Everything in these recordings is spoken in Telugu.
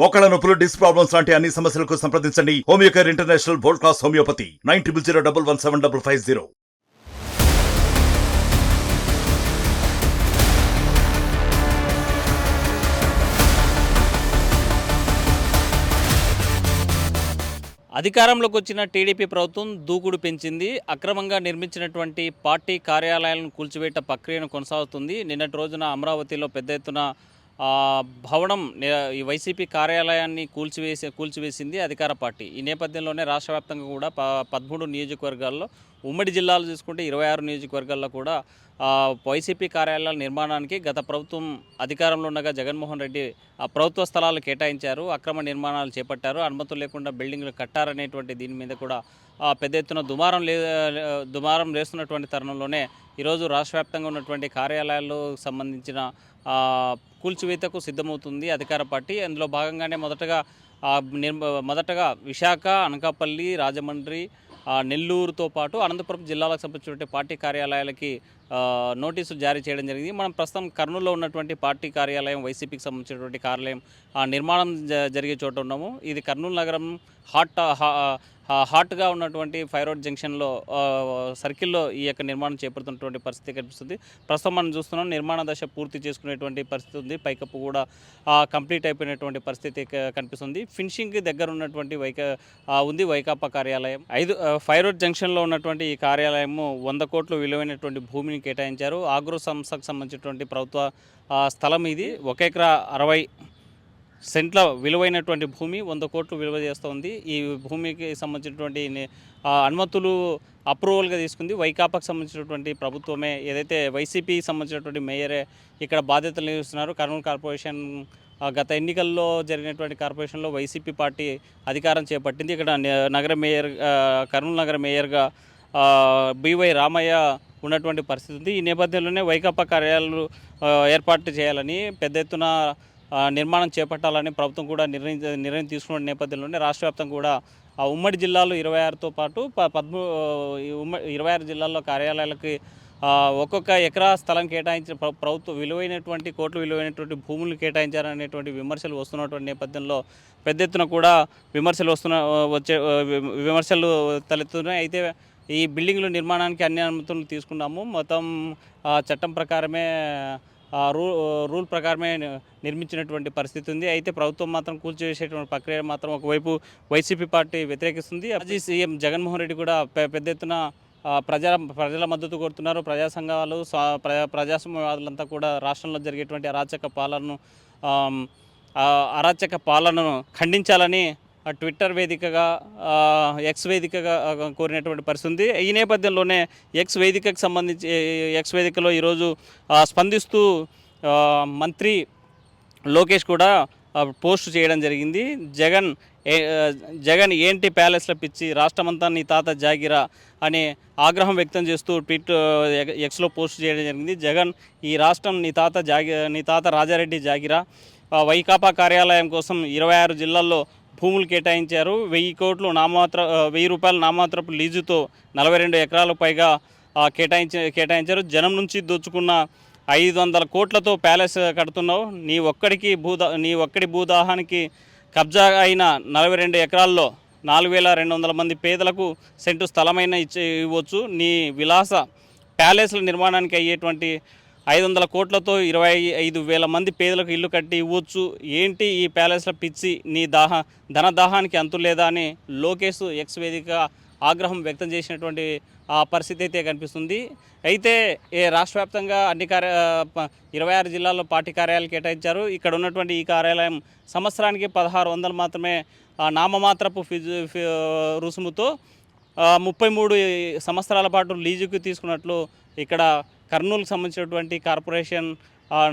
మోకాళ్ళ నొప్పులు, డిస్క్ ప్రాబ్లమ్స్ లాంటి అన్ని సమస్యలకు సంప్రదించండి Homeocare international world class homeopathy 9001175550. అధికారంలోకి వచ్చిన టీడీపీ ప్రభుత్వం దూకుడు పెంచింది. అక్రమంగా నిర్మించినటువంటి పార్టీ కార్యాలయాలను కూల్చివేట ప్రక్రియను కొనసాగుతుంది. నిన్నటి రోజున అమరావతిలో పెద్ద ఎత్తున భవనం ఈ వైసీపీ కార్యాలయాన్ని కూల్చివేసింది అధికార పార్టీ. ఈ నేపథ్యంలోనే రాష్ట్ర వ్యాప్తంగా కూడా 13 నియోజకవర్గాల్లో, ఉమ్మడి జిల్లాలు చూసుకుంటే 26 నియోజకవర్గాల్లో కూడా వైసీపీ కార్యాలయాల నిర్మాణానికి గత ప్రభుత్వం అధికారంలో ఉండగా జగన్మోహన్ రెడ్డి ప్రభుత్వ స్థలాలు కేటాయించారు, అక్రమ నిర్మాణాలు చేపట్టారు, అనుమతులు లేకుండా బిల్డింగ్లు కట్టారనేటువంటి దీని మీద కూడా పెద్ద ఎత్తున దుమారం లేస్తున్నటువంటి తరుణంలోనే ఈరోజు రాష్ట్ర వ్యాప్తంగా ఉన్నటువంటి కార్యాలయాలకు సంబంధించిన కూల్చివేతకు సిద్ధమవుతుంది అధికార పార్టీ. అందులో భాగంగానే మొదటగా విశాఖ, అనకాపల్లి, రాజమండ్రి, నెల్లూరుతో పాటు అనంతపురం జిల్లాలకు సంబంధించినటువంటి పార్టీ కార్యాలయాలకి నోటీసులు జారీ చేయడం జరిగింది. మనం ప్రస్తుతం కర్నూలులో ఉన్నటువంటి పార్టీ కార్యాలయం, వైసీపీకి సంబంధించినటువంటి కార్యాలయం నిర్మాణం జరిగే చోట ఉన్నాము. ఇది కర్నూలు నగరం హాట్గా ఉన్నటువంటి ఫైర్ రోడ్ జంక్షన్లో సర్కిల్లో ఈ యొక్క నిర్మాణం చేపడుతున్నటువంటి పరిస్థితి కనిపిస్తుంది. ప్రస్తుతం మనం చూస్తున్నాం, నిర్మాణ దశ పూర్తి చేసుకునేటువంటి పరిస్థితి ఉంది. పైకప్పు కూడా కంప్లీట్ అయిపోయినటువంటి పరిస్థితి కనిపిస్తుంది. ఫినిషింగ్కి దగ్గర ఉన్నటువంటి వైకాపా కార్యాలయం. ఫైర్ రోడ్ జంక్షన్లో ఉన్నటువంటి ఈ కార్యాలయము 100 కోట్లు విలువైనటువంటి భూమిని కేటాయించారు. ఆగ్రో సంస్థకు సంబంధించినటువంటి ప్రభుత్వ స్థలం ఇది. 1 ఎకరా 60 సెంట్ల విలువైనటువంటి భూమి 100 కోట్లు విలువ చేస్తుంది. ఈ భూమికి సంబంధించినటువంటి అనుమతులు అప్రూవల్గా తీసుకుంది వైకాపాకు సంబంధించినటువంటి ప్రభుత్వమే. ఏదైతే వైసీపీకి సంబంధించినటువంటి మేయరే ఇక్కడ బాధ్యతలు నిర్వహిస్తున్నారు. కర్నూలు కార్పొరేషన్ గత ఎన్నికల్లో జరిగినటువంటి కార్పొరేషన్లో వైసీపీ పార్టీ అధికారం చేపట్టింది. ఇక్కడ కర్నూలు నగర మేయర్గా బివై రామయ్య ఉన్నటువంటి పరిస్థితి ఉంది. ఈ నేపథ్యంలోనే వైకాపా కార్యాలయాలు ఏర్పాటు చేయాలని, పెద్ద ఎత్తున నిర్మాణం చేపట్టాలని ప్రభుత్వం కూడా నిర్ణయం తీసుకున్న నేపథ్యంలోనే రాష్ట్ర వ్యాప్తంగా కూడా ఉమ్మడి జిల్లాలు 26తో పాటు 26 జిల్లాల్లో కార్యాలయాలకి ఒక్కొక్క ఎకరా స్థలం కేటాయించిన ప్రభుత్వం కోట్లు విలువైనటువంటి భూములు కేటాయించారనేటువంటి విమర్శలు వస్తున్నటువంటి నేపథ్యంలో పెద్ద ఎత్తున కూడా విమర్శలు తలెత్తున్నాయి. అయితే ఈ బిల్డింగ్ల నిర్మాణానికి అన్ని అనుమతులు తీసుకున్నాము, మొత్తం చట్టం ప్రకారమే రూల్ ప్రకారమే నిర్మించినటువంటి పరిస్థితి ఉంది. అయితే ప్రభుత్వం మాత్రం కూల్చివేసేటువంటి ప్రక్రియ మాత్రం ఒకవైపు వైసీపీ పార్టీ వ్యతిరేకిస్తుంది. మాజీ సీఎం జగన్మోహన్ రెడ్డి కూడా పెద్ద ఎత్తున ప్రజల మద్దతు కోరుతున్నారు. ప్రజా సంఘాలు, ప్రజాస్వామ్యవాదులంతా కూడా రాష్ట్రంలో జరిగేటువంటి అరాచక పాలనను ఖండించాలని ట్విట్టర్ వేదికగా, ఎక్స్ వేదికగా కోరినటువంటి పరిస్థితి ఉంది. ఈ నేపథ్యంలోనే ఎక్స్ వేదికలో ఈరోజు స్పందిస్తూ మంత్రి లోకేష్ కూడా పోస్ట్ చేయడం జరిగింది. జగన్ ఏంటి ప్యాలెస్ల పిచ్చి, రాష్ట్రమంతా నీ తాత జాగిరా అనే ఆగ్రహం వ్యక్తం చేస్తూ ట్వీట్ ఎక్స్లో పోస్ట్ చేయడం జరిగింది. జగన్, ఈ రాష్ట్రం నీ తాత రాజారెడ్డి జాగిరా. వైకాపా కార్యాలయం కోసం 26 జిల్లాల్లో భూములు కేటాయించారు. 1000 రూపాయల నామాత్రపు లీజుతో 42 ఎకరాలు పైగా కేటాయించారు. జనం నుంచి దోచుకున్న 500 కోట్లతో ప్యాలెస్ కడుతున్నావు. నీ ఒక్కడి భూదాహానికి కబ్జా అయిన 42 ఎకరాల్లో 4200 మంది పేదలకు సెంటు స్థలమైన ఇవ్వచ్చు. నీ విలాస ప్యాలెస్ల నిర్మాణానికి అయ్యేటువంటి 500 కోట్లతో 25,000 మంది పేదలకు ఇల్లు కట్టి ఇవ్వచ్చు. ఏంటి ఈ ప్యాలెస్ల పిచ్చి, నీ ధనదాహానికి అంతులేదా అని లోకేష్ ఎక్స్ వేదిక ఆగ్రహం వ్యక్తం చేసినటువంటి పరిస్థితి అయితే కనిపిస్తుంది. అయితే రాష్ట్ర వ్యాప్తంగా 26 జిల్లాల్లో పార్టీ కార్యాలయాలు కేటాయించారు. ఇక్కడ ఉన్నటువంటి ఈ కార్యాలయం సంవత్సరానికి 1600 మాత్రమే నామమాత్రపు రుసుముతో 33 సంవత్సరాల పాటు లీజుకు తీసుకున్నట్లు ఇక్కడ కర్నూలుకు సంబంధించినటువంటి కార్పొరేషన్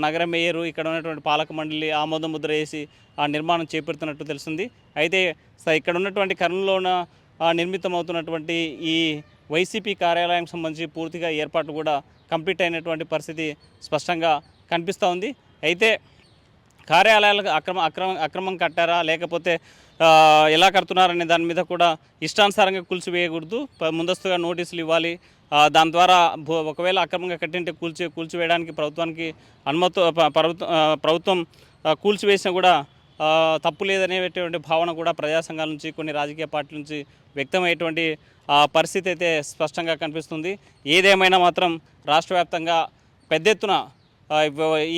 నగర మేయరు, ఇక్కడ ఉన్నటువంటి పాలక మండలి ఆమోద ముద్ర వేసి నిర్మాణం చేపడుతున్నట్టు తెలుస్తుంది. అయితే ఇక్కడ ఉన్నటువంటి కర్నూలులో నిర్మితమవుతున్నటువంటి ఈ వైసీపీ కార్యాలయం సంబంధించి పూర్తిగా ఏర్పాటు కూడా కంప్లీట్ అయినటువంటి పరిస్థితి స్పష్టంగా కనిపిస్తూ ఉంది. అయితే కార్యాలయాలకు అక్రమం కట్టారా లేకపోతే ఎలా కడుతున్నారనే దాని మీద కూడా ఇష్టానుసారంగా కూల్చివేయకూడదు, ముందస్తుగా నోటీసులు ఇవ్వాలి. దాని ద్వారా ఒకవేళ అక్రమంగా కట్టింటే కూల్చివేయడానికి ప్రభుత్వం కూల్చివేసినా కూడా తప్పు లేదనేటువంటి భావన కూడా ప్రజా సంఘాల నుంచి కొన్ని రాజకీయ పార్టీల నుంచి వ్యక్తమయ్యేటువంటి పరిస్థితి అయితే స్పష్టంగా కనిపిస్తుంది. ఏదేమైనా మాత్రం రాష్ట్ర వ్యాప్తంగా పెద్ద ఎత్తున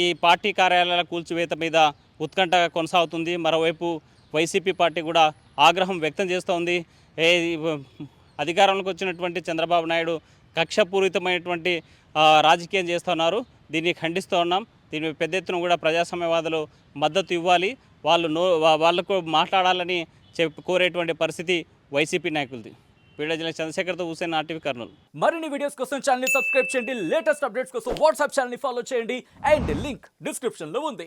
ఈ పార్టీ కార్యాలయాల కూల్చివేత మీద ఉత్కంఠ కొనసాగుతుంది. మరోవైపు వైసీపీ పార్టీ కూడా ఆగ్రహం వ్యక్తం చేస్తోంది. అధికారంలోకి వచ్చినటువంటి చంద్రబాబు నాయుడు కక్షపూరితమైనటువంటి రాజకీయం చేస్తున్నారు. దీన్ని ఖండిస్తూ ఉన్నాం. దీని పెద్ద ఎత్తున కూడా ప్రజాస్వామ్యవాదులు మద్దతు ఇవ్వాలి, వాళ్ళకు మాట్లాడాలని కోరేటువంటి పరిస్థితి వైసీపీ నాయకులది. వీడియో జిల్లా చంద్రశేఖర్తో హుసేన్, ఆర్టీవీ కర్నూలు. మరిన్ని వీడియోస్ కోసం ఛానల్ ని సబ్స్క్రైబ్ చేయండి. లేటెస్ట్ అప్డేట్స్ కోసం వాట్సాప్ ఛానల్ ని ఫాలో చేయండి. అండ్ లింక్ డిస్క్రిప్షన్ లో ఉంది.